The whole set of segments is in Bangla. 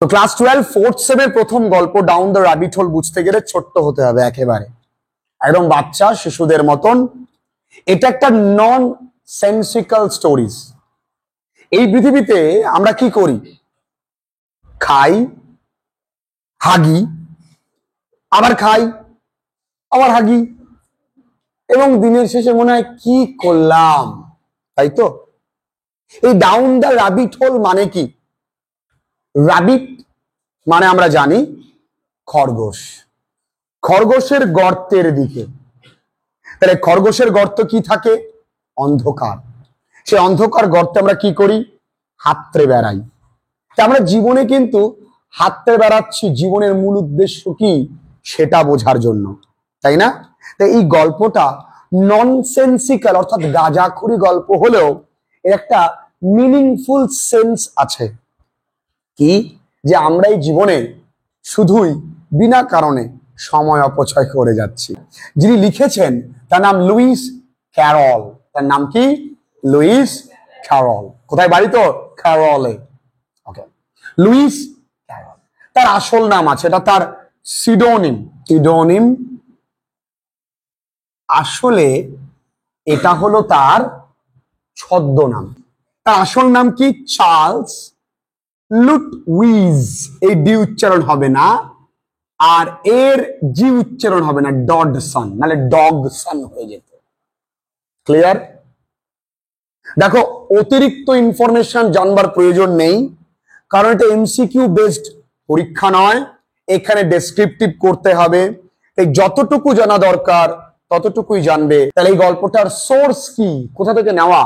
তো ক্লাস 12 4th সেমের প্রথম গল্প ডাউন দ্য র্যাবিট হোল বুঝতে গেলে ছোট্ট হতে হবে, একেবারে একদম বাচ্চা শিশুদের মতন। এটা একটা নন সেন্সিক্যাল স্টোরিজ। এই পৃথিবীতে আমরা কি করি? খাই, হাগি, আবার খাই, আবার হাগি, এবং দিনের শেষে মনে হয় কি করলাম, তাই তো? এই ডাউন দ্য র্যাবিট হোল মানে কি? র্যাবিট মানে আমরা জানি খরগোশ, খরগোশের গর্তের দিকে। তাহলে খরগোশের গর্ত কি থাকে? অন্ধকার। সে অন্ধকার গর্তে আমরা কি করি? হাতড়ে বেড়াই। তা আমরা জীবনে কিন্তু হাতড়ে বেড়াচ্ছি জীবনের মূল উদ্দেশ্য কি সেটা বোঝার জন্য, তাই না? তাই এই গল্পটা ননসেন্সিক্যাল অর্থাৎ গাঁজাখুরি গল্প হলেও এর একটা মিনিংফুল সেন্স আছে। কি? যে আমরা এই জীবনে শুধুই বিনা কারণে সময় অপচয় করে যাচ্ছি। যিনি লিখেছেন তার নাম লুইস ক্যারল। তার নাম কি? Lewis Carroll. কোথায় বাড়ি তো? ক্যারলে। Okay, Lewis Carroll. তার আসল নাম আছে, এটা তার সিডোনিম। সিডোনিম আসলে এটা হলো তার ছদ্মনাম। তার আসল নাম কি? চার্লস লুটউইজ। এই ডি উচ্চারণ হবে না, আর এর জি উচ্চারণ হবে না, ডডসন, নাহলে ডগসন হয়ে যেত। ক্লিয়ার? দেখো, অতিরিক্ত ইনফরমেশন জানবার প্রয়োজন নেই, কারণ এটা এমসিকিউ বেসড পরীক্ষা নয়, এখানে ডেসক্রিপটিভ করতে হবে। এই যতটুকু জানা দরকার ততটুকুই জানবে। তাহলে এই গল্পটার সোর্স কি, কোথা থেকে নেওয়া?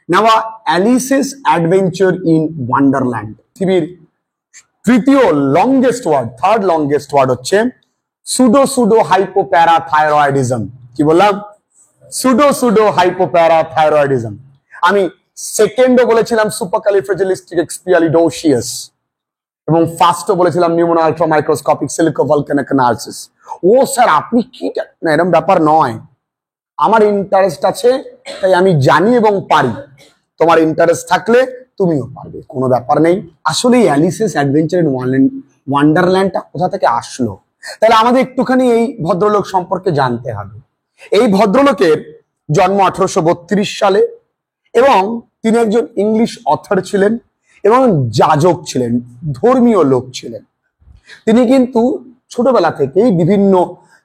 নেওয়া অ্যালিসেস অ্যাডভেঞ্চার ইন ওয়ান্ডারল্যান্ড। পৃথিবীর তৃতীয় longest word, third longest word হচ্ছে সুডো হাইপোপ্যারাথাইরয়েডিজম। কি বললাম? Pseudohypoparathyroidism. আমি সেকেন্ডও বলেছিলাম সুপারক্যালিফ্রাজিলিস্টিকএক্সপিয়ালিডোসিয়াস, এবং ফার্স্টও বলেছিলাম নিউমোনো আলট্রা মাইক্রোস্কোপিক সিলিকোভলকানিক। ও স্যার আপনি কি? না, এরকম ব্যাপার নয়। আমার ইন্টারেস্ট আছে তাই আমি জানি এবং পারি। তোমার ইন্টারেস্ট থাকলে তুমিও পারবে, কোনো ব্যাপার নেই। আসলে অ্যালিসেস অ্যাডভেঞ্চার ইন ওয়ান্ডারল্যান্ডটা কোথা থেকে আসলো? তাহলে আমাদের একটুখানি এই ভদ্রলোক সম্পর্কে জানতে হবে। এই ভদ্রলোকের জন্ম 1832 সালে, এবং তিনি একজন ইংলিশ অথর ছিলেন এবং যাজক ছিলেন, ধর্মীয় লোক ছিলেন। তিনি কিন্তু ছোটবেলা থেকেই বিভিন্ন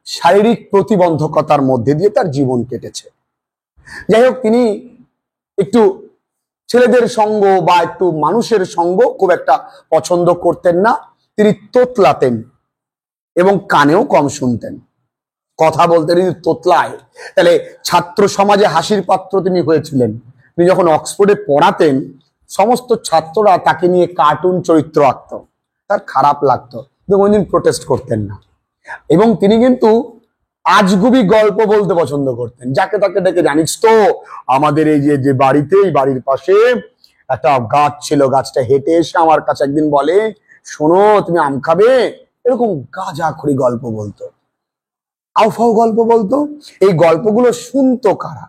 শারীরিক প্রতিবন্ধকতার মধ্যে দিয়ে তার জীবন কেটেছে। যাই হোক, তিনি একটু ছেলেদের সঙ্গ বা একটু মানুষের সঙ্গ খুব একটা পছন্দ করতেন না। তিনি তোতলাতেন এবং কানেও কম শুনতেন। কথা বলতে তিনি তোতলায়। তাহলে ছাত্র সমাজে হাসির পাত্র তিনি হয়েছিলেন। তিনি যখন অক্সফোর্ডে পড়াতেন, সমস্ত ছাত্ররা তাকে নিয়ে কার্টুন চরিত্র আঁকত, তার খারাপ লাগতো, কিন্তু কোনদিন প্রোটেস্ট করতেন না। এবং তিনি কিন্তু আজগুবি গল্প বলতে পছন্দ করতেন। যাকে তাকে ডেকে, জানিস তো আমাদের এই যে বাড়িতে, এই বাড়ির পাশে একটা গাছ ছিল, গাছটা হেঁটে এসে আমার কাছে একদিন বলে, শোনো তুমি আম খাবে। এরকম গাঁজাখড়ি গল্প বলতো, আউফাউ গল্প বলতো। এই গল্পগুলো শুনতো কারা?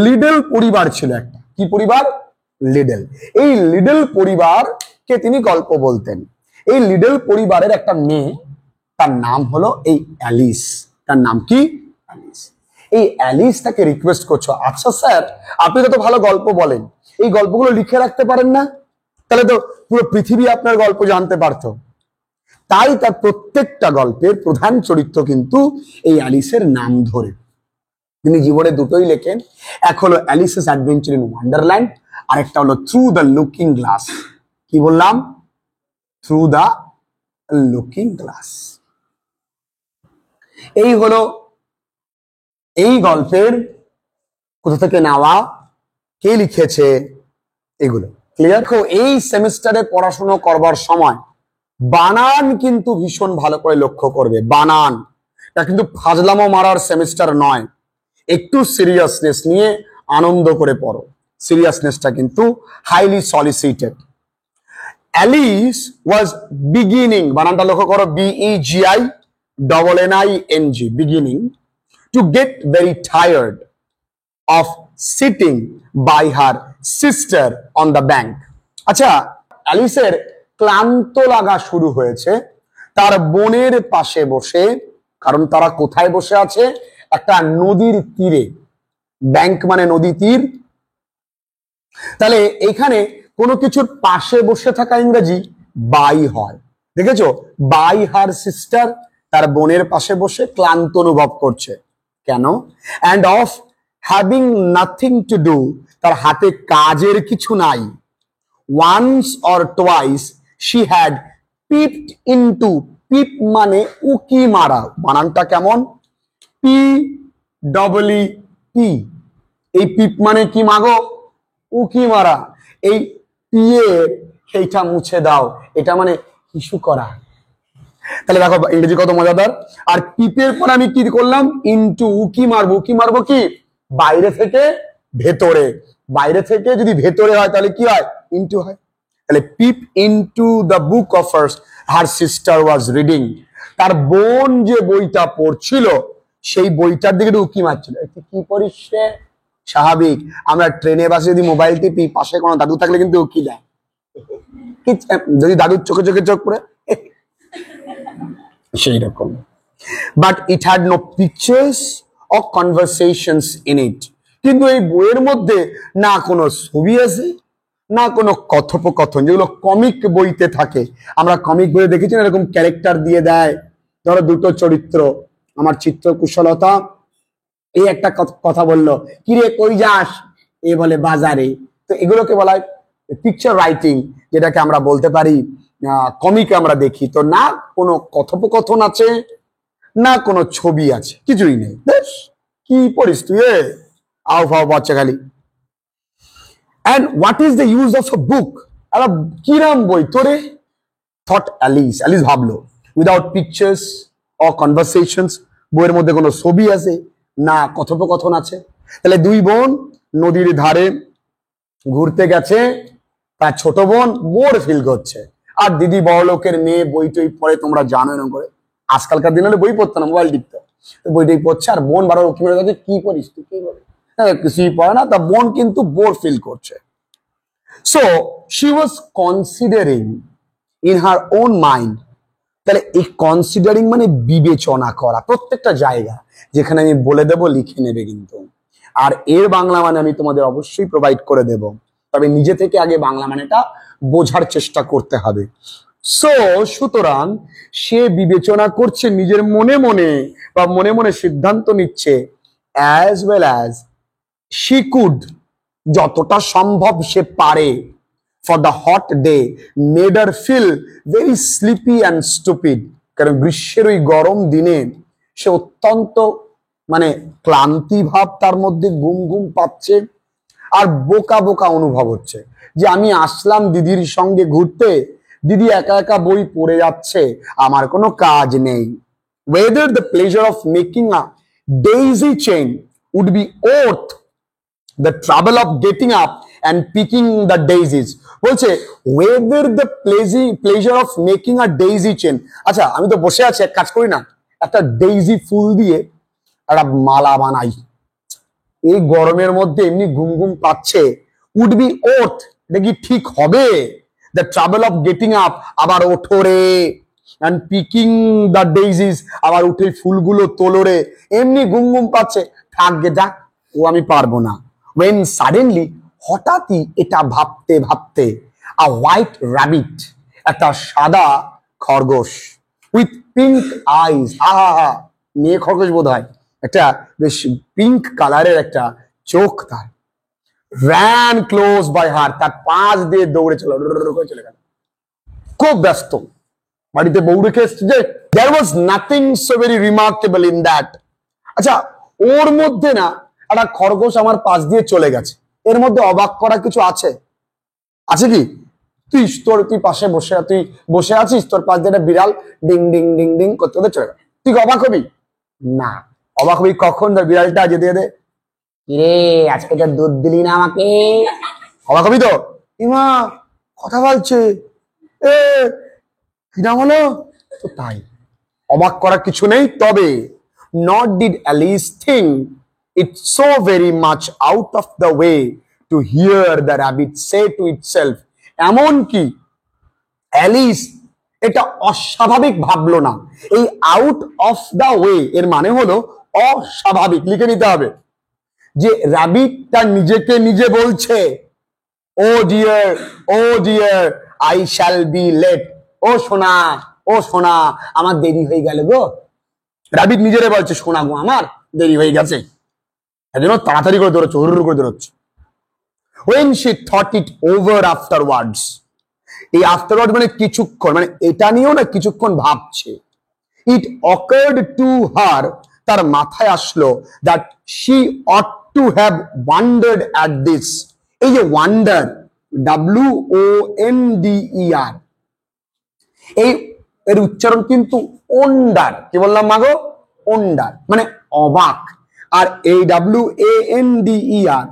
লিডল পরিবার ছিল একটা। কি পরিবার? লিডল। এই লিডল পরিবারকে তিনি গল্প বলতেন। এই লিডল পরিবারের একটা মেয়ে, তার নাম হলো এই অ্যালিস। তার নাম কি? অ্যালিস। এই অ্যালিস তাকে রিকোয়েস্ট করছো, আচ্ছা স্যার আপনি তো ভালো গল্প বলেন, এই গল্পগুলো লিখে রাখতে পারেন না? তাহলে তো পুরো পৃথিবী আপনার গল্প জানতে পারতো। তাই তার প্রত্যেকটা গল্পের প্রধান চরিত্র কিন্তু এই অ্যালিসের নাম ধরে। তিনি জীবনে দুটোই লেখেন, এক হলো অ্যালিসেস অ্যাডভেঞ্চার ইন ওয়ান্ডারল্যান্ড, আর একটা হলো থ্রু দ্য লুকিং গ্লাস। কি বললাম? Through the looking glass. এই হলো এই গল্পের কোথা থেকে নেওয়া, কে লিখেছে, এগুলো ক্লিয়ার। এই সেমিস্টারে পড়াশোনা করবার সময় বানান কিন্তু ভীষণ ভালো করে লক্ষ্য করবে। বানান এটা কিন্তু ফাজলামো মারার সেমিস্টার নয়, একটু সিরিয়াসনেস নিয়ে আনন্দ করে পড়ো। সিরিয়াসনেসটা কিন্তু হাইলি সলিসিটেড। অ্যালিস ওয়াজ বিগিনিং, বানানটা লক্ষ্য করো, BEGINNING, beginning, to get very tired of sitting by her sister on the bank. আচ্ছা, অ্যালিসের ক্লান্ত লাগা শুরু হয়েছে তার বোনের পাশে বসে, কারণ তারা কোথায় বসে আছে? একটা নদীর তীরে। ব্যাংক মানে নদী, তীর। তাহলে এখানে কোনো কিছুর পাশে বসে থাকা ইংরেজি বাই হয়। দেখেছো, বাই হার সিস্টার, তার বোনের পাশে বসে ক্লান্ত অনুভব করছে। কেন? And of having nothing to do, তার হাতে কাজের কিছু নাই। Once or twice she had peeped into, peep মানে উকি মারা, বানানটা কেমন? P double P. এই পিপ মানে কি মাগো? উকি মারা। এই পিয়ের এইটা মুছে দাও, এটা মানে ইস্যু করা। তাহলে দেখো ইংরেজি কত মজাদার। আর পিপের পর আমি কি করলাম? ইনটু, উকি মারবো। উকি মারবো কি? বাইরে থেকে ভেতরে। বাইরে থেকে যদি ভেতরে হয় তাহলে কি হয়? ইনটু হয়। তাহলে peep into the book of her sister was reading, তার বোন যে বইটা পড়ছিল সেই বইটার দিকে উকি মারছিল। কি পড়িস রে? স্বাভাবিক, আমরা ট্রেনে বাসে যদি মোবাইল টিপি, পাশে কোনো দাদু থাকলে কিন্তু উকি দেয়। যদি দাদুর চোখে চোখে চোখ পড়ে সেই রকম। But it had no pictures or conversations in it, কিন্তু এই বইয়ের মধ্যে না কোনো ছবি আছে, না কোনো কথোপকথন, যেগুলো কমিক বইতে থাকে। আমরা কমিক বইয়ে দেখেছি না, এরকম ক্যারেক্টার দিয়ে দেয়। ধরো দুটো চরিত্র, আমার চিত্র কুশলতা এই একটা কথা বললো, কিরে কই যাস? এ বলে বাজারে। তো এগুলোকে বলা হয় পিকচার রাইটিং, যেটাকে আমরা বলতে পারি কমিকে আমরা দেখি। তো না কোনো কথোপকথন আছে, না কোনো ছবি আছে, কিছুই নেই। বেশ, কি পড়িস তুই? আও ফাও বাচ্চা খালি। And what is the use of a book? একটা কিরাম বই তোরে? Thought Alice. Alice ভাবলো, without pictures or conversations, বইয়ের মধ্যে কোনো ছবি আছে না কথোপকথন আছে। তাহলে দুই বোন নদীর ধারে ঘুরতে গেছে, তার ছোট বোন বোর ফিল করছে, আর দিদি বড়লোকের মেয়ে বই টই পড়ে, তোমরা জানো এরকম করে। আজকালকার দিনে বই পড়তো না, মোবাইল টিপতো। বইটাই পড়ছে আর বোন বারো কি বলে যাচ্ছে, কি করিস তুই? কি বলে? কিছুই পড়ে না, তা বোন কিন্তু বোর ফিল করছে। So she was considering in her own mind. তাহলে এই কনসিডারিং মানে বিবেচনা করা। প্রত্যেকটা জায়গা যেখানে আমি বলে দেব লিখে নেবে কিন্তু, আর এর বাংলা মানে আমি তোমাদের অবশ্যই প্রোভাইড করে দেব, তবে নিজে থেকে আগে বাংলা মানেটা বোঝার চেষ্টা করতে হবে। সো সুতরাং সে বিবেচনা করছে নিজের মনে মনে, বা মনে মনে সিদ্ধান্ত নিচ্ছে, as well as she could, যতটা সম্ভব সে পারে, for the hot day made her feel very sleepy and stupid, কারণ গ্রীষ্মের ওই গরম দিনে সে অত্যন্ত মানে ক্লান্তি ভাব তার মধ্যে ঘুম ঘুম পাচ্ছে, আর বোকা বোকা অনুভব হচ্ছে যে আমি আসলাম দিদির সঙ্গে ঘুরতে, দিদি একা একা বই পড়ে যাচ্ছে, আমার কোনো কাজ নেই। whether the pleasure of making a daisy chain would be worth the trouble of getting up and picking the daisies, বলছে whether the pleasure of making a daisy chain, আচ্ছা আমি তো বসে আছি, এক কাজ করি না, একটা ডেইজি ফুল দিয়ে একটা মালা বানাই, এই গরমের মধ্যে এমনি ঘুম ঘুম পাচ্ছে, would be worth, এটা কি ঠিক হবে? the trouble of getting up, আবার ওঠো রে, and picking the daisies, আবার উঠে ফুলগুলো তোলো রে, এমনি ঘুম ঘুম পাচ্ছে, থাকবে যা, ও আমি পারবো না। when suddenly, হঠাৎই এটা ভাবতে ভাবতে, a white rabbit, একটা সাদা খরগোশ, with pink eyes, আহা, মেয়ে খরগোশ বোধ হয়, একটা বেশ পিঙ্ক কালারের একটা চোখ তার, ran close by her, তার পাশ দিয়ে দৌড়ে চলে গেল। খুব ব্যস্ত, বাড়িতে বউ রেখে এসছে যে, there was nothing so very remarkable in that, আচ্ছা ওর মধ্যে না একটা খরগোশ আমার পাশ দিয়ে চলে গেছে, এর মধ্যে অবাক করা কিছু আছে? আছে কি? তুই পাশে বসে আছিস, তোর পাশ দিয়ে একটা বিড়াল ডিং ডিং ডিং ডিং করতে করতে চলে গেল, তুই অবাক হবি না? অবাক হবি কখন? বিড়ালটা যেতে যেতে, কিরে আজকে তো দুধ দিলি না আমাকে, অবাক হবি তো? ইমা কথা বলছে, এ কি নাম হলো? তো তাই অবাক করার কিছু নেই। তবে not did Alice think it so very much out of the way to hear the rabbit say to itself, এমন কি অ্যালিস এটা অস্বাভাবিক ভাবলো না। এই আউট অফ দা ওয়ে এর মানে হলো অস্বাভাবিক, লিখে নিতে হবে যে র্যাবিটটা নিজেকে নিজে বলছে oh dear, oh dear, I shall be late. ও সোনা, ও সোনা, আমার দেরি হয়ে গেল গো। র্যাবিট নিজেরে বলছে সোনা গো আমার দেরি হয়ে গেছে, এজন্য তাড়াতাড়ি করে দৌড়চ্ছে, হুড় করে দৌড়চ্ছে। when she thought it over afterwards, এই আফটারওয়ার্ড মানে কিছুক্ষণ, মানে এটা নিয়েও না কিছুক্ষণ ভাবছে। it occurred to her, তার মাথায় আসলো that she ought to have wondered at this। এই যে ওয়ান্ডার, WONDER, এই এর উচ্চারণ কিন্তু ওন্ডার। কি বললাম মাগো? ওন্ডার মানে অবাক। আর এই WANDER,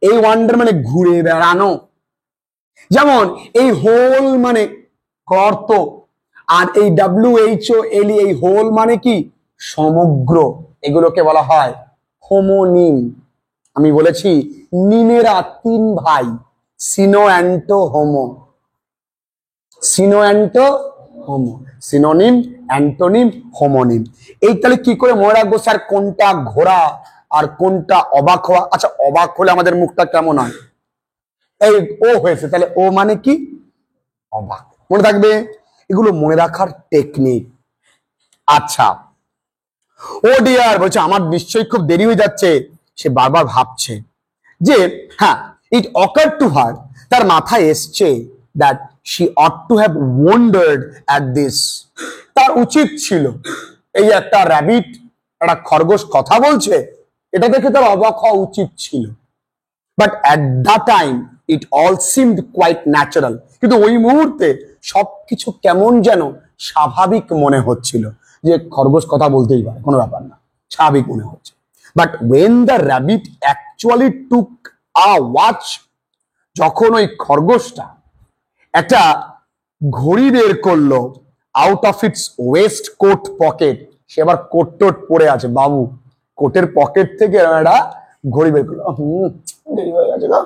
এই ওয়ান্ডার মানে ঘুরে বেড়ানো। যেমন এই হোল মানে গর্ত, আর এই WHOLE এই হোল মানে কি সমগ্র। এগুলোকে বলা হয় হোমোনিম। আমি বলেছি নিমেরা তিন ভাই, syno anto homo. Syno anto homo, synonym, antonym, homonym. এই তাহলে কি করে মনে রাখবো স্যার কোনটা ঘোড়া আর কোনটা অবাক হওয়া? আচ্ছা অবাক হলে আমাদের মুখটা কেমন হয়? এই ও হয়েছে, তাহলে ও মানে কি অবাক, মনে থাকবে। এগুলো মনে রাখার টেকনিক। আচ্ছা, ও ডিয়ার বলছে আমার নিশ্চয়ই খুব দেরি হয়ে যাচ্ছে। সে বারবার ভাবছে যে হ্যাঁ, ইট অকার টু হার, তার মাথায় এসছে that she ought to have wondered at this, তার উচিত ছিল এই একটা র্যাবিট, একটা খরগোশ কথা বলছে, এটা দেখে তার অবাক হওয়া উচিত ছিল। But at the time it all seemed quite natural, কিন্তু ওই মুহূর্তে সবকিছু কেমন যেন স্বাভাবিক মনে হচ্ছিল, যে খরগোশ কথা বলতেই পারে, কোনো ব্যাপার না, স্বাভাবিক মনে হচ্ছে। But when the rabbit actually took a watch, যখন ওই খরগোশটা একটা ঘড়ি বের করলো out of its waistcoat pocket, সে আবার কোট টোট পরে আছে বাবু, কোটের পকেট থেকে একটা ঘড়ি বের করলো, দেরি হয়ে গেছে গো,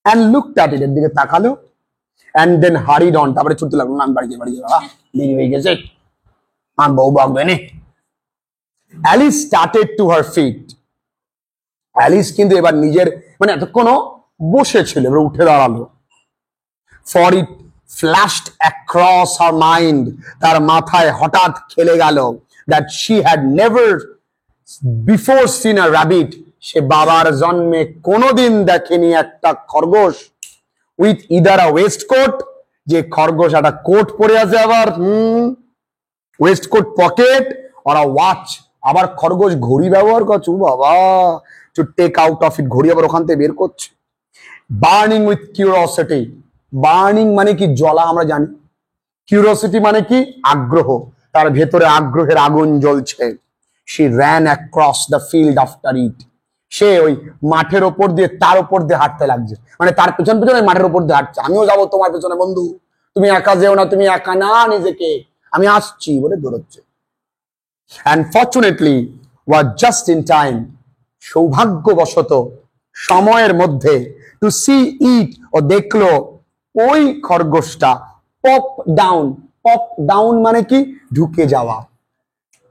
and looked at it, এর দিকে তাকালো, and then hurried on, তারপরে ছুটতে লাগলো, আমি বাড়ি যাই, দেরি হয়ে গেছে, আমার বউ বাগবে নে। Alice started to her feet, Alice কিন্তু এবার নিজের মানে এতক্ষণও বসেছিল, এবার উঠে দাঁড়ালো। for it flashed across her mind, তার মাথায় হঠাৎ খেলে গেল that she had never before seen a rabbit, সে বাবার জন্মে কোনোদিন দেখেনি একটা খরগোশ with either a waistcoat, যে খরগোশ একটা কোট পরে আছে আবার waistcoat pocket, or a watch, আবার খরগোশ ঘড়ি ব্যবহার করছে, বাবা, to take out of it, ঘড়ি আবার ওখান থেকে বের করছে। burning with curiosity, বার্নিং মানে কি জ্বলা, আমরা জানি। কিউরিওসিটি মানে কি আগ্রহ, তার ভেতরে আগ্রহের আগুন জ্বলছে। she ran across the field after it, সে ওই মাঠের ওপর দিয়ে তার উপর দিয়ে হাঁটতে লাগছে, মানে তার পেছন পেছনে মাঠের উপর দিয়ে হাঁটছে, আমিও যাবো তোমার পেছনে বন্ধু, তুমি একা যেও না, তুমি একা না নিজেকে, আমি আসছি বলে দৌড়চ্ছে। and fortunately was just in time, সৌভাগ্যবশত সময়ের মধ্যে, to see it, ও দেখলো ওই খরগোশটা পপ ডাউন, পপ ডাউন মানে কি ঢুকে যাওয়া,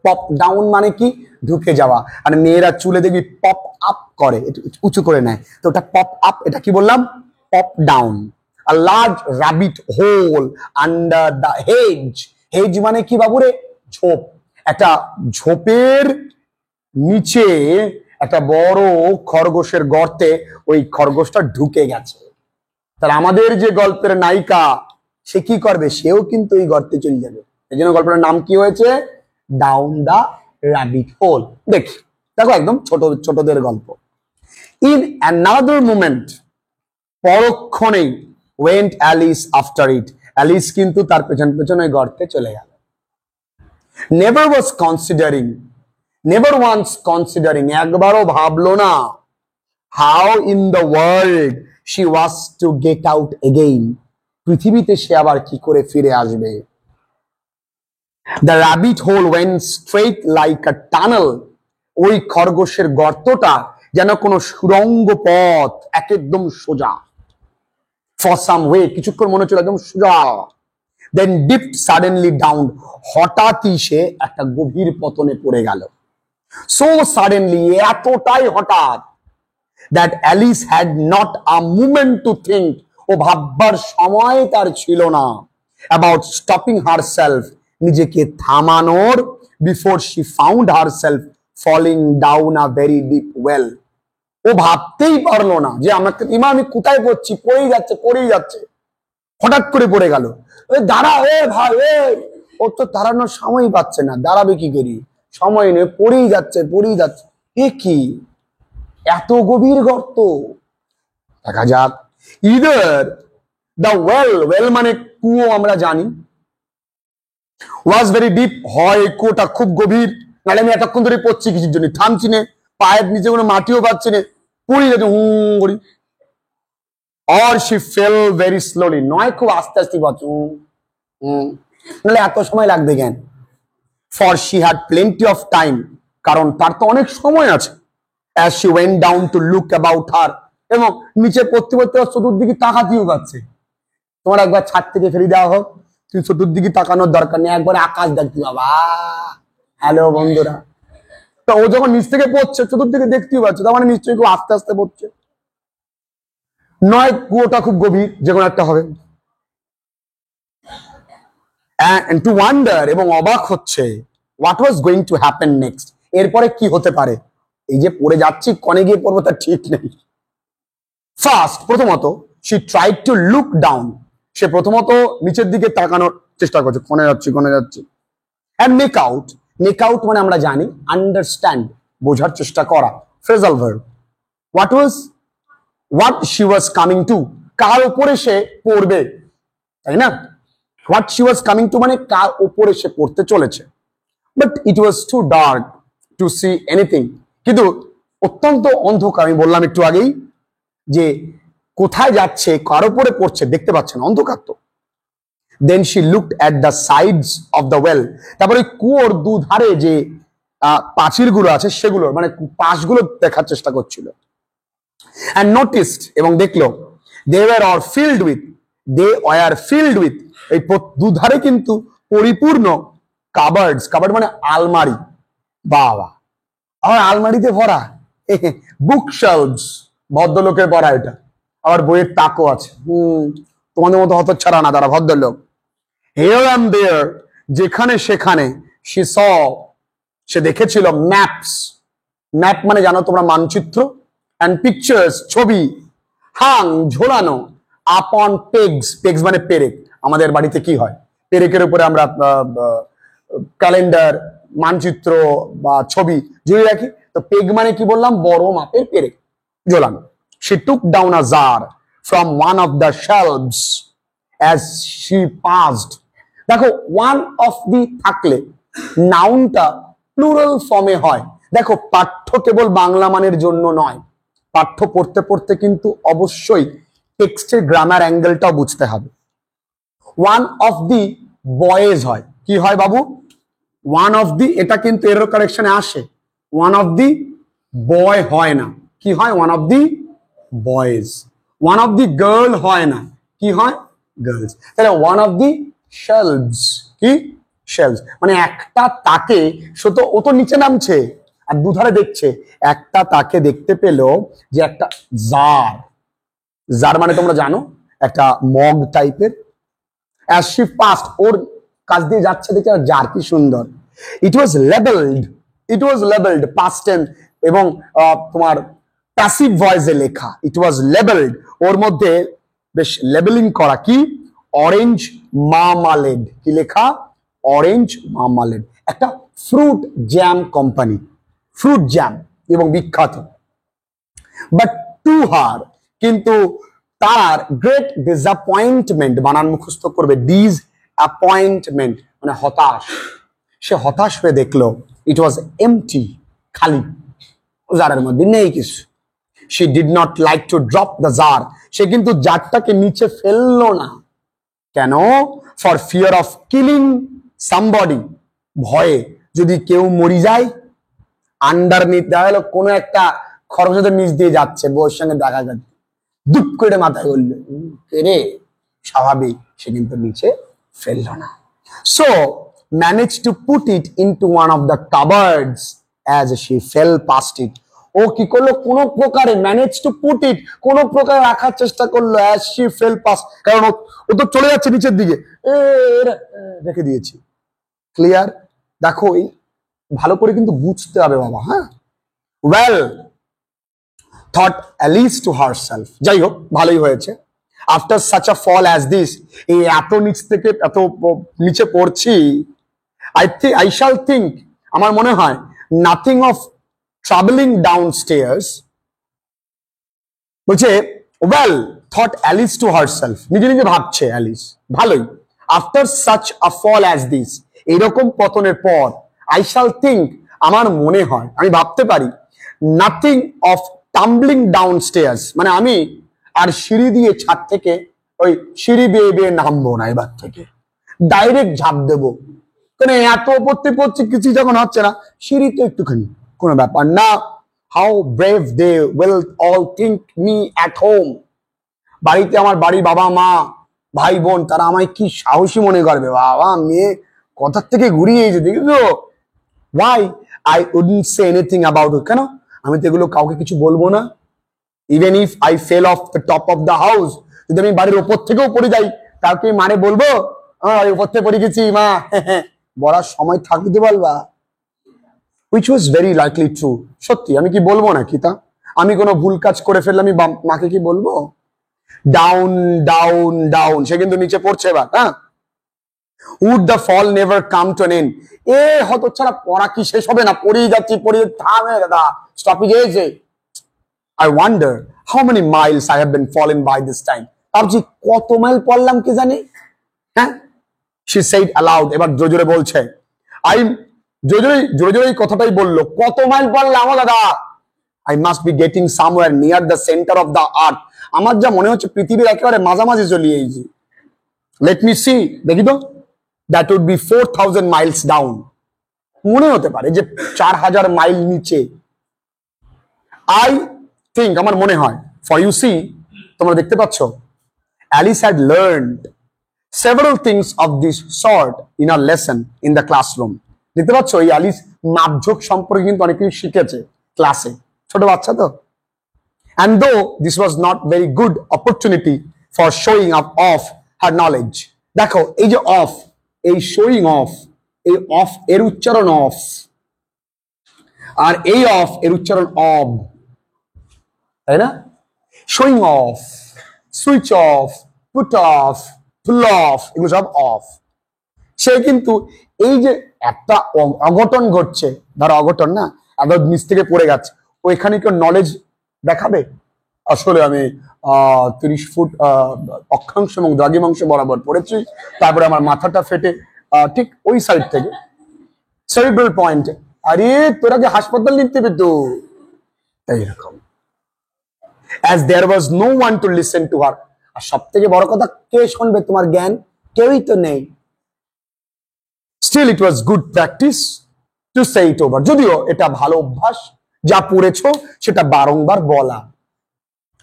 পপ ডাউন মানে কি ঢুকে যাওয়া। আর মেয়েরা চুলে দেখবি পপ আপ করে, উঁচু করে নেয়, তো ওটা পপ আপ, এটা কি বললাম pop down. a large rabbit hole under the hedge, hedge মানে কি বাবুরে ঝোপ, একটা ঝোপের নিচে একটা বড় খরগোশের গর্তে ওই খরগোশটা ঢুকে গেছে। তাহলে আমাদের যে গল্পের নায়িকা, সে কি করবে, সেও কিন্তু এই গর্তে চলে যাবে। এই জন্য গল্পের নাম কি হয়েছে, ডাউন দা র্যাবিট হোল। দেখি দেখো একদম ছোট ছোটদের গল্প। ইন অ্যানাদার মোমেন্ট, পরক্ষণেই, went Alice after it, Alice কিন্তু তার পেছন পেছন ওই গর্তে চলে গেল। Never was considering, never once considering, একবারও ভাবলো না, how in the world she was to get out again, পৃথিবীতে সে আবার কি করে ফিরে আসবে। the rabbit hole went straight like a tunnel, ওই খরগোশের গর্তটা যেন কোনো সুড়ঙ্গ পথ, একদম সোজা। for some way, কিছুক্ষণ মনে হচ্ছিল একদম সোজা, দেন ডিপড সাডেনলি ডাউন, হঠাৎই সে একটা গভীর পতনে পড়ে গেল। সো সাডেনলি, এতটাই হঠাৎ, that Alice had not a moment to think, ও ভাববার সময় তার ছিল না, অ্যাবাউট স্টপিং হারসেলফ, নিজেকে থামানোর, before she found herself falling down a very deep well. ও ভাবতেই পারলো না যে আমাকে আমি কোথায় পড়ছি, পড়েই যাচ্ছে, হঠাৎ করে পড়ে গেল। দাঁড়া, ভাই, ও তো দাঁড়ানোর সময় পাচ্ছে না, দাঁড়াবে কি করি, সময় নেই, পড়েই যাচ্ছে। এ কি এত গভীর গর্ত? দেখা যাক। ইদার দ্য ওয়েল মানে কুয়ো আমরা জানি, ওয়াজ ভেরি ডিপ, হয় কুয়োটা খুব গভীর, নাহলে আমি এতক্ষণ ধরে পড়ছি কিছুর জন্য, থামছি না, পায়ের নিচে কোনো মাটিও পাচ্ছি না, পড়ে যাচ্ছে হুম করি। or she fell very slowly, নয় খুব আস্তে আস্তে পাচ্ছ, নাহলে এত সময় লাগবে কেন? for she had plenty of time, কারণ তার তো অনেক সময় আছে। as she went down to look about her, এবং নিচে পড়তে চতুর্দিকে তাকাতেও পাচ্ছে। তোমার একবার ছাদ থেকে ফেলে দেওয়া হোক, তুমি চতুর্দিকে তাকানোর দরকার নেই, একবার আকাশ দেখতে পাবা। হ্যালো বন্ধুরা, তো ও যখন নিচ থেকে পড়ছে চতুর্দিকে দেখতেও পাচ্ছে, তার মানে নিশ্চয়ই খুব আস্তে আস্তে পড়ছে, নয় কুয়োটা খুব গভীর, যে কোনো একটা হবে। and to wonder, এবং অবাক হচ্ছে, what was going to happen next, এরপরে কি হতে পারে। এই যে পড়ে যাচ্ছি, কনে গিয়ে পড়বো তার ঠিক নেই। ফার্স্ট, প্রথমত, she tried to look down, সে প্রথমত নিচের দিকে তাকানোর চেষ্টা করছে, কনে যাচ্ছি, and make out মানে আমরা জানি আন্ডারস্ট্যান্ড, বোঝার চেষ্টা করা, phrasal verb. what she was coming to, কার উপরে সে পড়বে, তাই না? what she was coming to মানে কার উপরে সে পড়তে চলেছে। but it was too dark to see anything, কিন্তু অত্যন্ত অন্ধকার, আমি বললাম একটু আগেই যে কোথায় যাচ্ছে, কার উপরে পড়ছে দেখতে পাচ্ছে না, অন্ধকার তো। then she looked at the sides of the well, তারপরে কুয়োর দুধারে যে প্রাচীরগুলো আছে সেগুলোর মানে পাশগুলো দেখার চেষ্টা করছিল। and noticed, এবং দেখলো, they were filled with, এই দুধারে কিন্তু পরিপূর্ণ কাবার্ডস, কাবার্ড মানে আলমারি, বাবা আমার আলমারিতে ভরা, বুক শেলফস, ভদ্রলোকের পড়া এটা, আবার বইয়ের তাকও আছে, তোমাদের মতো হতচ্ছাড়া না, তারা ভদ্রলোক। here and there, যেখানে সেখানে, she saw, সে দেখেছিল, ম্যাপ মানে জানো তোমরা মানচিত্র, and pictures, ছবি, hung, ঝোলানো, upon pegs মানে পেরেক, আমাদের বাড়িতে কি হয়, পেরেকের উপরে আমরা ক্যালেন্ডার, মানচিত্র বা ছবি ঝুলিয়ে রাখি, তো পেগ মানে কি বললাম, বড় মাপের পেরেক ঝোলানো। she took down a jar from one of the shelves as she passed, দেখো one of the থাকলে নাউনটা প্লুরাল ফর্মে হয়। দেখো পাঠ্য কেবল বাংলা মানের জন্য নয়, পাঠ্য পড়তে পড়তে কিন্তু অবশ্যই টেক্সটের গ্রামার অ্যাঙ্গেলটাও বুঝতে হবে। ওয়ান অফ দি বয়েজ হয়, কি হয় বাবু, ওয়ান অফ দি, এটা কিন্তু এরর কারেকশনে আসে, ওয়ান অফ দি বয় হয় না, কি হয়, one of the boys. One of the girl হয় না, কি হয়, গার্লস। তাহলে ওয়ান অফ দি শেলভস, কি শেলভস মানে একটা তাকে, ও তো নিচে নামছে আর দুধারে দেখছে, একটা তাকে দেখতে পেল যে একটা জার মানে তোমরা জানো একটা মগ টাইপের, as she passed, ওর কাছ দিয়ে যাচ্ছে দেখে জার, কি সুন্দর। it was labeled past tense, এবং তোমার প্যাসিভ ভয়েসে লেখা, it was labeled, ওর মধ্যে বেশ লেবেলিং করা, কি অরেঞ্জ মার্মালেড, কি লেখা, অরেঞ্জ মার্মালেড, একটা fruit jam company, fruit jam এবং বিখ্যাত। বাট টু হার, কিন্তু তার গ্রেট ডিসঅ্যাপয়েন্টমেন্ট, বানান মুখস্থ করবে, ডিসঅ্যাপয়েন্টমেন্ট মানে হতাশ, সে হতাশ হয়ে দেখলো, ইট ওয়াজ এমটি, খালি, জারের মধ্যে নেই কিছু। she did not like to drop the jar, সে কিন্তু জারটাকে নিচে ফেললো না, কেন, for fear of killing somebody, ভয়ে যদি কেউ মরি যায়, আন্ডারনিথ, দেখা গেল কোনো একটা খরগোশের নিচ দিয়ে যাচ্ছে, বউর সঙ্গে দেখা যাচ্ছে, দুপ করে মাথায় বললো রে, স্বাভাবিক সে কিন্তু নিচে ফেললো না। So managed to put it into one of the cupboards as she fell past it. ও কি করলো, কোন প্রকারে ম্যানেজ টু পুট ইট, কোন প্রকারে রাখার চেষ্টা করলো as she fell past, কারণ ও তো চলে যাচ্ছে নিচের দিকে, রেখে দিয়েছি। ক্লিয়ার? দেখো এই ভালো করে কিন্তু বুঝতে হবে বাবা, হ্যাঁ। well thought Alice to herself, যাই হোক ভালোই হয়েছে। after such a fall as this, এই এত নিচ থেকে এত নিচে পড়ছি, I shall think, আমার মনে হয় nothing of traveling downstairs, বলছে well thought Alice to herself, নিজে নিজে ভাবছে অ্যালিস, ভালোই। after such a fall as this, এরকম পতনের পর, I shall think, আমার মনে হয়, আমি ভাবতে পারি, nothing of tumbling downstairs, মানে আমি আর সিঁড়ি দিয়ে ছাদ থেকে ওই সিঁড়ি বেয়ে বেয়ে নামবো না, এবার থেকে ডাইরেক্ট ঝাঁপ দেবো, কারণ এত পড়তে পড়ছে কিছু যখন হচ্ছে না, সিঁড়ি তো একটুখানি কোনো ব্যাপার না। How brave they will all think me at home, বাড়িতে আমার বাড়ি বাবা মা ভাই বোন তারা আমায় কি সাহসী মনে করবে, বাবা মেয়ে কথার থেকে ঘুরিয়েছে দেখছো। Why I wouldn't say anything about it, কেন আমি তো এগুলো কাউকে কিছু বলবো না। Even if I fell off the top of the house, যদি আমি বাড়ির ওপর থেকেও পড়ে যাই, কাউকে মানে বলবো উপর থেকে পড়ে গেছি মা, বলার সময় থাকতে বলবা। which was very likely true, সত্যি আমি কি বলবো না কি তা, আমি কোনো ভুল কাজ করে ফেললে আমি মাকে কি বলবো। ডাউন ডাউন ডাউন, সে কিন্তু নিচে পড়ছে এবার, হ্যাঁ। would the fall never come to an end, এ হতচ্ছাড়া পড়া কি শেষ হবে না, পড়িয়ে যাচ্ছি পড়িয়ে থামে দাদা, স্টপেজ হয়েছে। I wonder how many miles I have been fallen by this time, ভাবছি কত মাইল পড়লাম কি জানি, হ্যাঁ। she said aloud, এবার জোরে জোরে বলছে, জোরে জোরে কথাটাই বললো, কত মাইল পড়লাম দাদা। I must be getting somewhere near the center of the earth, আমার যা মনে হচ্ছে পৃথিবীর একেবারে মাঝামাঝি চলে এসেছি। let me see, দেখি তো, that would be 4000 miles down, মনে হতে পারে যে 4000 মাইল নিচে। I think, আমার মনে হয়, for you see, তোমরা দেখতে পাচ্ছ, Alice had learned several things of this sort in her lesson in the classroom, দেখতে পাচ্ছ এই অ্যালিস মাপঝোঁক সম্পর্কে কিন্তু অনেক কিছু শিখেছে ক্লাসে, ছোট বাচ্চা তো। and though this was not very good opportunity for showing up of her knowledge, দেখো এই যে অফ, এই showing off, এই অফ এর উচ্চারণ অফ, আর এই অফ এর উচ্চারণ অব, তাই না। showing off, switch off, put off, pull off, এগুলো সব অফ। সে কিন্তু এই যে একটা অঘটন ঘটছে, ধরো অঘটন না, আবার নিচ থেকে পড়ে গেছে, ওইখানে কেউ নলেজ দেখাবে, আসলে আমি 30 ফুট অক্ষাংশ এবং দ্রাঘিমাংশ বরাবর পড়েছি, তারপরে আমার মাথাটা ফেটে ঠিক ওই সাইড থেকে সেরিব্রাল পয়েন্টে, আরে তোরা যে হাসপাতাল নিতে পেতো, তাই এরকম। as there was no one to listen to her, আর সব থেকে বড় কথা কে শুনবে তোমার জ্ঞান, কেউই তো নেই। still it was good practice to say it over, যদিও এটা ভালো অভ্যাস, যা পড়েছো সেটা বারংবার বলা,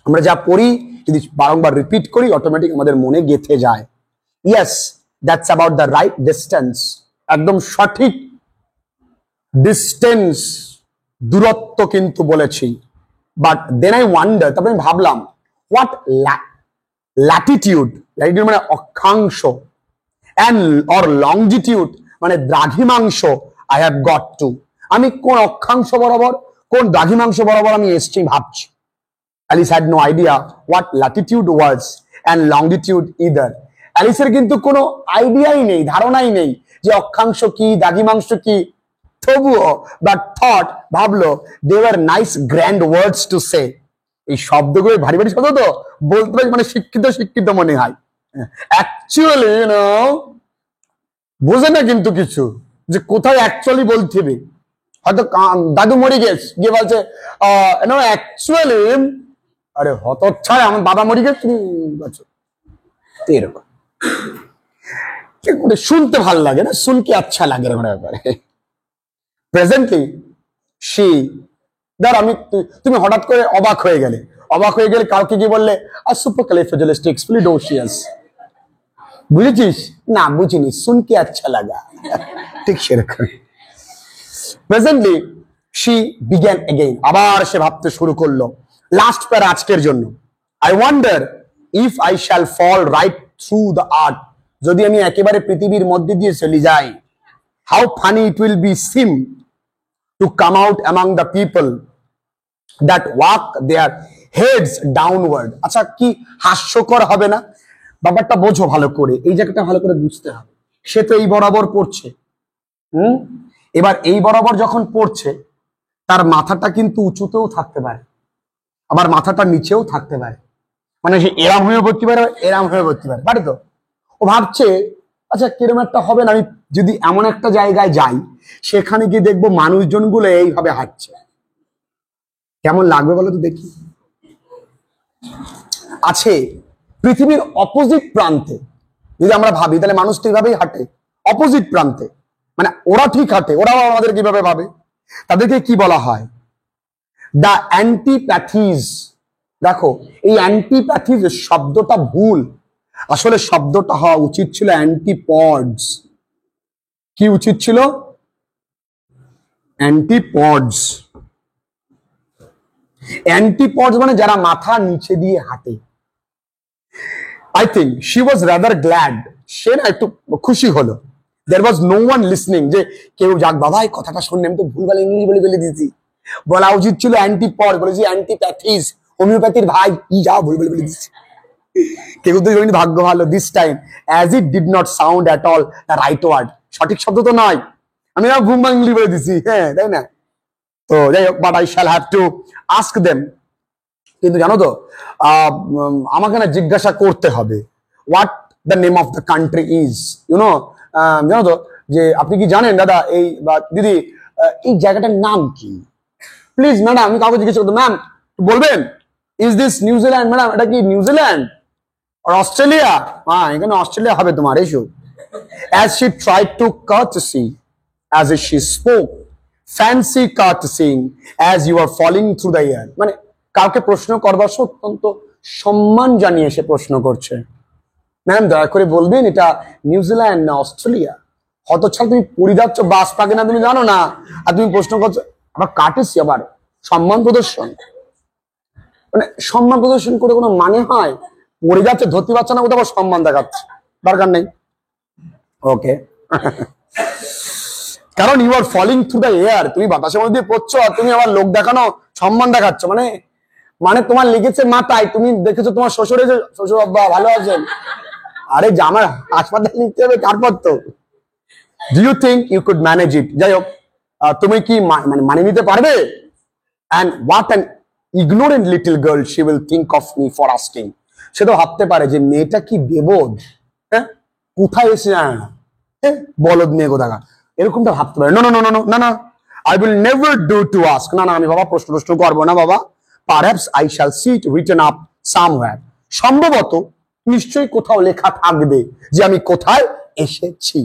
আমরা যা পড়ি যদি বারংবার রিপিট করি অটোমেটিক আমাদের মনে গেঁথে যায়। yes that's about the right distance, একদম সঠিক ডিস্টেন্স, দূরত্ব কিন্তু বলেছি। but then I wonder, তবে আমি ভাবলাম, what latitude, latitude মানে অক্ষাংশ, and or longitude মানে দ্রাঘিমাংশ, I have got to, আমি কোন অক্ষাংশ বরাবর কোন দ্রাঘিমাংশ বরাবর আমি এসছি ভাবছি। Alice had no idea what latitude was and longitude either, অ্যালিসের কিন্তু কোনো আইডিয়াই নেই, ধারণাই নেই যে অক্ষাংশ কি দ্রাঘিমাংশ কি, তবুও বাট থট, ভাবলো, they were nice grand words to say, এই শব্দগুলো ভারী ভারী শব্দ তো বলতে পারি, মানে শিক্ষিত শিক্ষিত মনে হয়, অ্যাকচুয়ালি বোঝে না কিন্তু কিছু যে কোথায় অ্যাকচুয়ালি বলতে হবে, হয়তো দাদু মরে গেছে গিয়ে বলছে অ্যাকচুয়ালি, আরে হতচ্ছাড়া আমার বাবা মরে গেছে, এরকম শুনতে ভাল লাগে না, শুনকে আচ্ছা লাগে না ব্যাপারে। প্রেজেন্টলি সে, ধর আমি, তুমি হঠাৎ করে অবাক হয়ে গেলে কাউকে কি বললে, আর সুপারক্যালিফ্রাজিলিস্টিক্সপিলিডোসিয়াস, বুঝেছিস? না বুঝিনি, শুনকে আচ্ছা লাগা। ঠিক সেরকম। প্রেজেন্টলি শি বিগ্যান এগেইন, আবার সে ভাবতে শুরু করলো। লাস্ট প্যারা আজকের জন্য। I wonder if I shall fall right through the earth, যদি আমি একেবারে পৃথিবীর মধ্যে দিয়ে চলে যাই, how funny it will be seem to come out among the people that walk their heads downward. আচ্ছা, কি হাস্যকর হবে না? ব্যাপারটা বোঝো ভালো করে, এই জায়গাটা ভালো করে বুঝতে হবে। সে তো এই বরাবর পড়ছে, এবার এই বরাবর যখন পড়ছে, তার মাথাটা কিন্তু উঁচুতেও থাকতে পারে, আবার মাথাটা নিচেও থাকতে পারে, মানে সে এরাম হয়ে পড়তে পারে, এরাম হয়ে পড়তে পারে, পারে তো? ও ভাবছে আচ্ছা কিরম একটা হবে না, আমি যদি এমন একটা জায়গায় যাই, সেখানে গিয়ে দেখবো মানুষজনগুলো এইভাবে হাঁটছে, কেমন লাগবে বলো তো দেখি। আছে পৃথিবীর অপোজিট প্রান্তে, যদি আমরা ভাবি তাহলে মানুষ তো এইভাবেই হাঁটে, অপোজিট প্রান্তে, মানে ওরা ঠিক হাঁটে, ওরাও আমাদের কিভাবে ভাবে, তাদেরকে কি বলা হয়? দ্য অ্যান্টিপ্যাথিজ। দেখো, এই অ্যান্টিপ্যাথিজ শব্দটা ভুল, আসলে শব্দটা হওয়া উচিত ছিল অ্যান্টিপডস। কি উচিত ছিল? অ্যান্টিপডস। অ্যান্টিপডস মানে যারা মাথা নিচে দিয়ে হাঁটে। I think she was rather glad, সে না একটু খুশি হলো। There was no one listening, যে কেউ যাক বাবা এই কথাটা শুনলে, আমি তো ভুলভাল ইংলিশ বলে ফেলে দিয়েছি, বলা উচিত ছিল অ্যান্টিপড, বলেছি অ্যান্টিপ্যাথিজ, হোমিওপ্যাথির ভাই কি যা ভুল বলে দিচ্ছি। কেউ তো ভাগ্য ভালো, this time as it did not sound at all the right word, সঠিক শব্দ তো নয়, আমি না ভুল ইংলিশ বলে দিচ্ছি, হ্যাঁ তাই না? তো যাই হোক, but I shall have to ask them. কিন্তু জানো তো, আমাকে না জিজ্ঞাসা করতে হবে what the name of the country is, you know. জানো তো যে আপনি কি জানেন দাদা এই বা দিদি এই জায়গাটার নাম কি? প্লিজ ম্যাডাম, আমি কাউকে জিজ্ঞেস করতো, ম্যাম বলবেন ইজ দিস নিউজিল্যান্ড? ম্যাডাম এটা কি নিউজিল্যান্ড আর অস্ট্রেলিয়া? হ্যাঁ এখানে অস্ট্রেলিয়া হবে তোমার, এসো। As she tried to courtesy as if she spoke, fancy courtesying as you are falling through the air, মানে কাউকে প্রশ্ন করবার অত্যন্ত সম্মান জানিয়ে সে প্রশ্ন করছে। ম্যাম দয়া করে বলবেন এটা নিউজিল্যান্ড না অস্ট্রেলিয়া? হতচ্ছাড়া, তুমি পড়ে যাচ্ছ বাস পাকে না, তুমি জানো না, আর তুমি প্রশ্ন করছো। আবার কাটেছি, আবার সম্মান প্রদর্শন, মানে সম্মান প্রদর্শন করে কোনো মানে হয়? পড়ে যাচ্ছে ধরতে পারছে না, কোথাও আবার সম্মান দেখাচ্ছে, দরকার নেই। ওকে, কারণ you are falling through the air, তুমি বাতাসের মধ্যে পড়ছো আর তুমি আবার লোক দেখানো সম্মান দেখাচ্ছ, মানে মানে তোমার লেগেছে মাথায়, তুমি দেখেছো তোমার শ্বশুর এসে, শ্বশুর আব্বা ভালো আছেন, আরে যে আমার হাসপাতাল নিতে হবে তারপর তো। Do you think you could manage it? যাই হোক, তুমি কি মানে মানিয়ে নিতে পারবে? And what an ignorant little girl she will think of me for asking. সে তো ভাবতে পারে যে মেয়েটা কি বেবোধ, হ্যাঁ কোথায় এসে জানে না, হ্যাঁ বলদ মেয়ে কোথাকা, এরকমটা ভাবতে পারে। না না না না না না, I will never do to ask, না না আমি বাবা প্রশ্ন করবো না বাবা। Perhaps I shall see it written up somewhere, সম্ভবত নিশ্চয়ই কোথাও লেখা থাকবে যে আমি কোথায় এসেছি।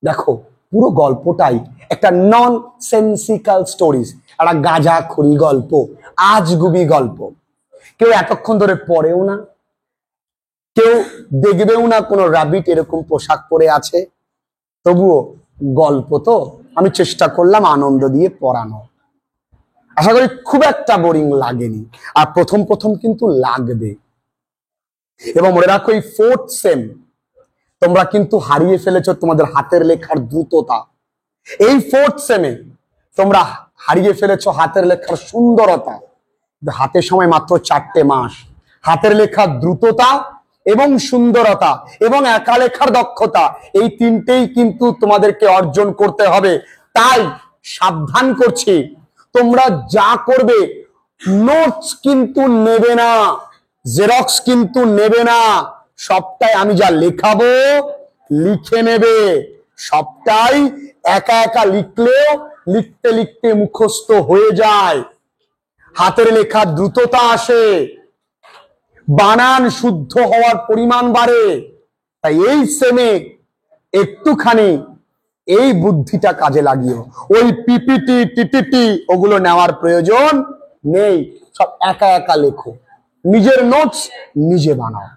দেখো পুরো গল্পটাই একটা নন সেন্সিক্যাল স্টোরিজ, একটা গাঁজাখড়ি গল্প, আজগুবি গল্প। কেউ এতক্ষণ ধরে পড়েও না, কেউ দেখবেও না কোনো রাবিট এরকম পোশাক পরে আছে, তবুও গল্প তো আমি চেষ্টা করলাম আনন্দ দিয়ে পড়ানো। আশা করি খুব একটা বোরিং লাগেনি, আর প্রথম প্রথম কিন্তু লাগবে। এবং মনে রাখো এই 4th সেম তোমরা কিন্তু হারিয়ে ফেলেছো তোমাদের হাতের লেখার দ্রুততা। এই 4th সেমে তোমরা হারিয়ে ফেলেছো হাতের লেখার সুন্দরতা। হাতের সময় মাত্র 4টে মাস, হাতের লেখার দ্রুততা এবং সুন্দরতা এবং একা লেখার দক্ষতা, এই তিনটেই কিন্তু তোমাদেরকে অর্জন করতে হবে। তাই সাবধান করছি, তোমরা যা করবে নোটস কিন্তু নেবে না, জেরক্স কিন্তু নেবে না, সবটাই আমি যা লেখাবো লিখে নেবে। সবটাই একা একা লিখলেও লিখতে লিখতে মুখস্থ হয়ে যায়, হাতের লেখার দ্রুততা আসে, বানান শুদ্ধ হওয়ার পরিমাণ বাড়ে। তাই এই সেমে একটুখানি এই বুদ্ধিটা কাজে লাগিও, ওই পিপিটি টিটিটি ওগুলো নেওয়ার প্রয়োজন নেই, সব একা একা লেখো, নিজের নোটস নিজে বানাও।